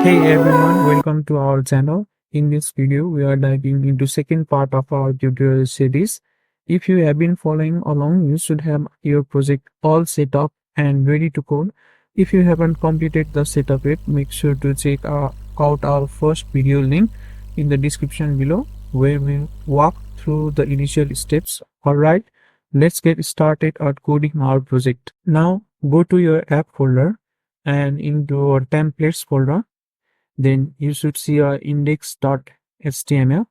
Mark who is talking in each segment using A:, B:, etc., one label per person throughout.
A: Hey everyone, welcome to our channel. In this video, we are diving into second part of our tutorial series. If you have been following along, you should have your project all set up and ready to code. If you haven't completed the setup yet, make sure to check out our first video link in the description below where we'll walk through the initial steps. Alright, let's get started at coding our project. Now, go to your app folder and into our templates folder. Then you should see a index.html.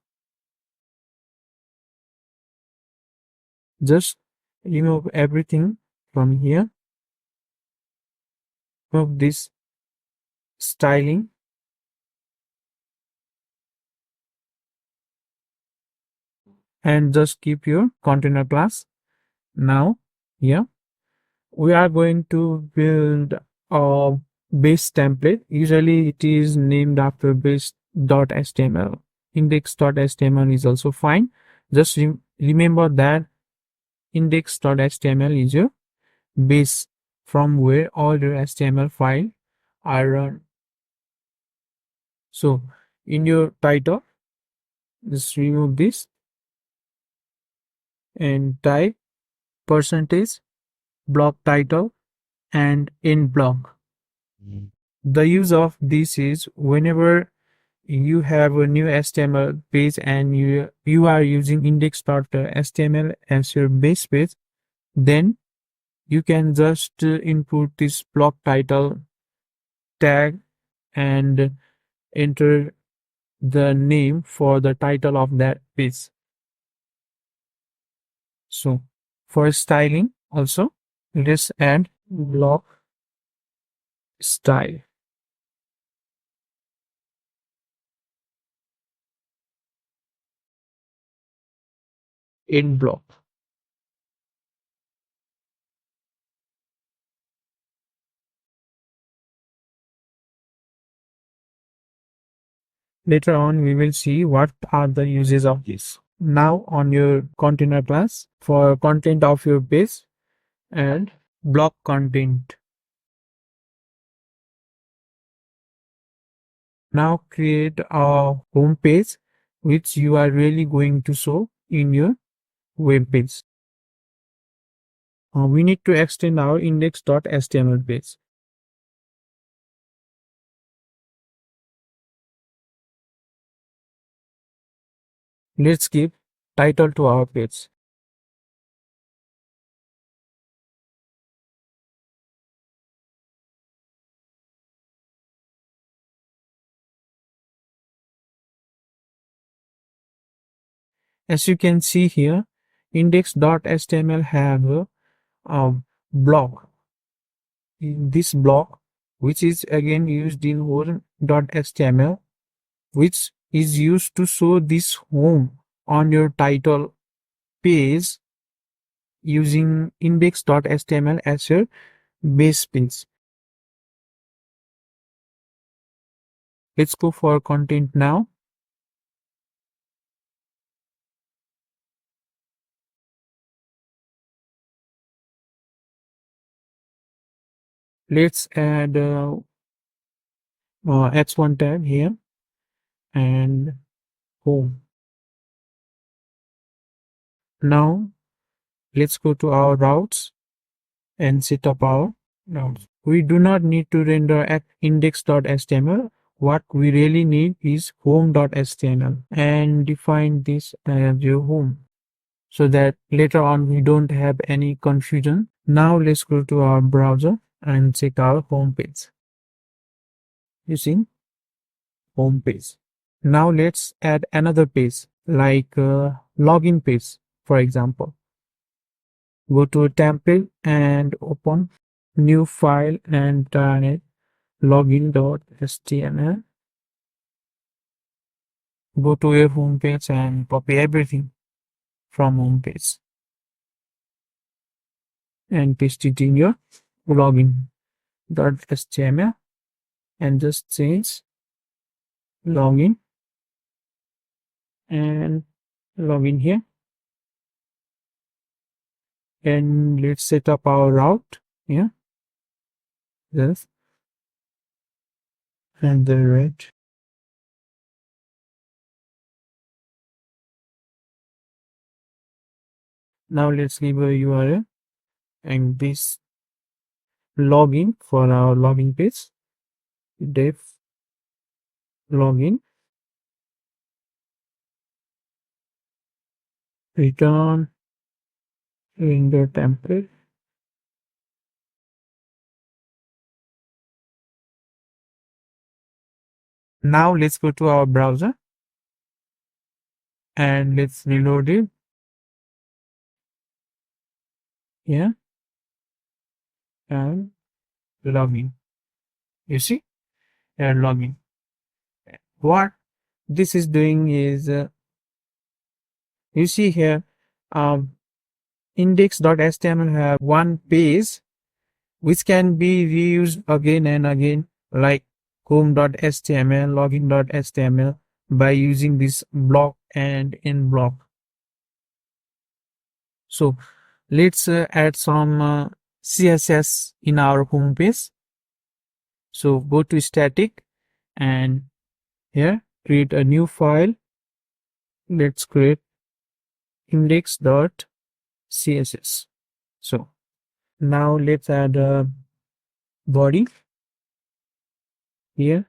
A: Just remove everything from here. Remove this styling and just keep your container class. Now, here we are going to build a base template. Usually it is named after base.html. Index.html is also fine. Just remember that index.html is your base from where all your HTML file are run. So in your title, just remove this and type percentage block title and end block. The use of this is whenever you have a new HTML page and you are using index.html as your base page, then you can just input this block title tag and enter the name for the title of that page. So for styling also, let's add block style in block. Later on, we will see what are the uses of this. Now on your container class for content of your page and block content. Now create a home page which you are really going to show in your web page. We need to extend our index.html page. Let's give title to our page. As you can see here, index.html have a block. In this block, which is again used in home.html, which is used to show this home on your title page using index.html as your base page. Let's go for content now. Let's add h1 tag here and home. Now let's go to our routes and set up our routes. We do not need to render at index.html. What we really need is home.html and define this as your home so that later on we don't have any confusion. Now let's go to our browser and check our home page. You see, home page. Now let's add another page like login page, for example. Go to a template and open new file and turn it login.html. Go to your home page and copy everything from home page and paste it in your login.html and just change login and login here. And let's set up our route here. Yes. and the red. Now let's give a URL and this login for our login page. Def login, return render template. Now let's go to our browser and let's reload it. Yeah, and login. You see, and login. What this is doing is, you see here, um, index.html have one page which can be reused again and again, like home.html, login.html, by using this block and in block. So let's add some CSS in our home page. So go to static and here create a new file. Let's create index.css. So now let's add a body here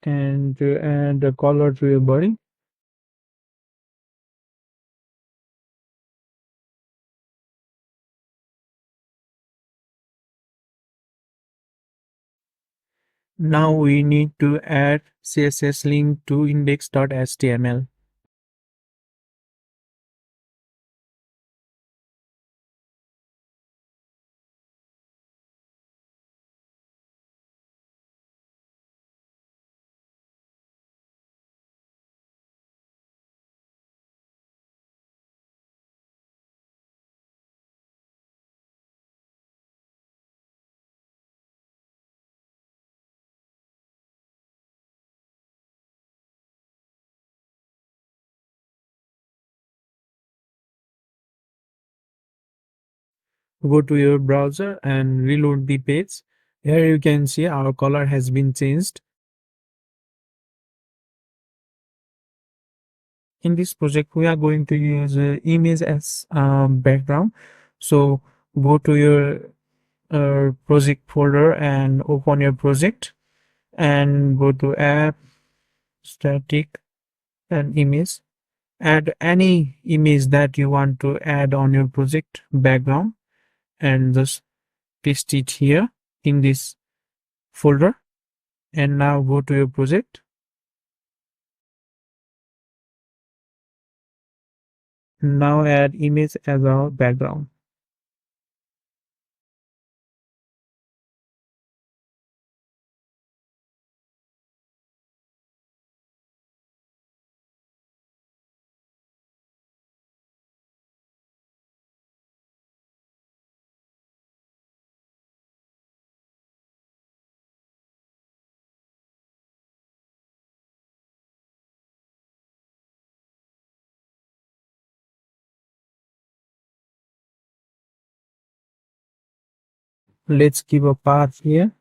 A: and add a color to your body. Now we need to add CSS link to index.html. Go to your browser and reload the page. Here you can see our color has been changed. In this project, we are going to use image as background. So go to your project folder and open your project and go to app, static and image. Add any image that you want to add on your project background and just paste it here in this folder. And now go to your project. Now add image as our background. Let's give a path here.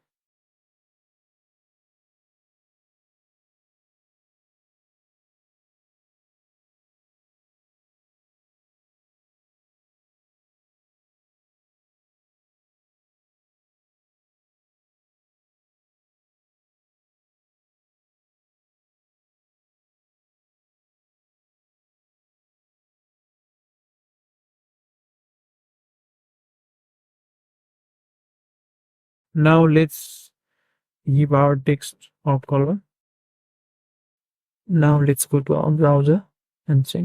A: Now let's give our text of color. Now let's go to our browser and check.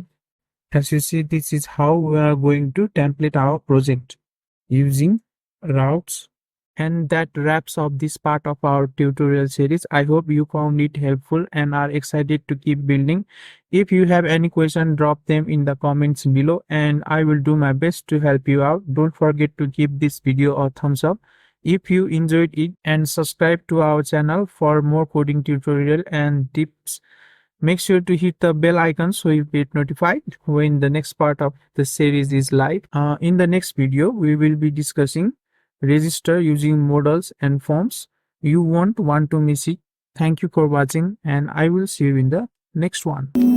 A: As you see, this is how we are going to template our project using routes. And that wraps up this part of our tutorial series. I hope you found it helpful and are excited to keep building. If you have any question, drop them in the comments below and I will do my best to help you out. Don't forget to give this video a thumbs up if you enjoyed it and subscribe to our channel for more coding tutorial and tips. Make sure to hit the bell icon so you get notified when the next part of the series is live. In the next video, we will be discussing register using modals and forms. You won't want to miss it. Thank you for watching, and I will see you in the next one.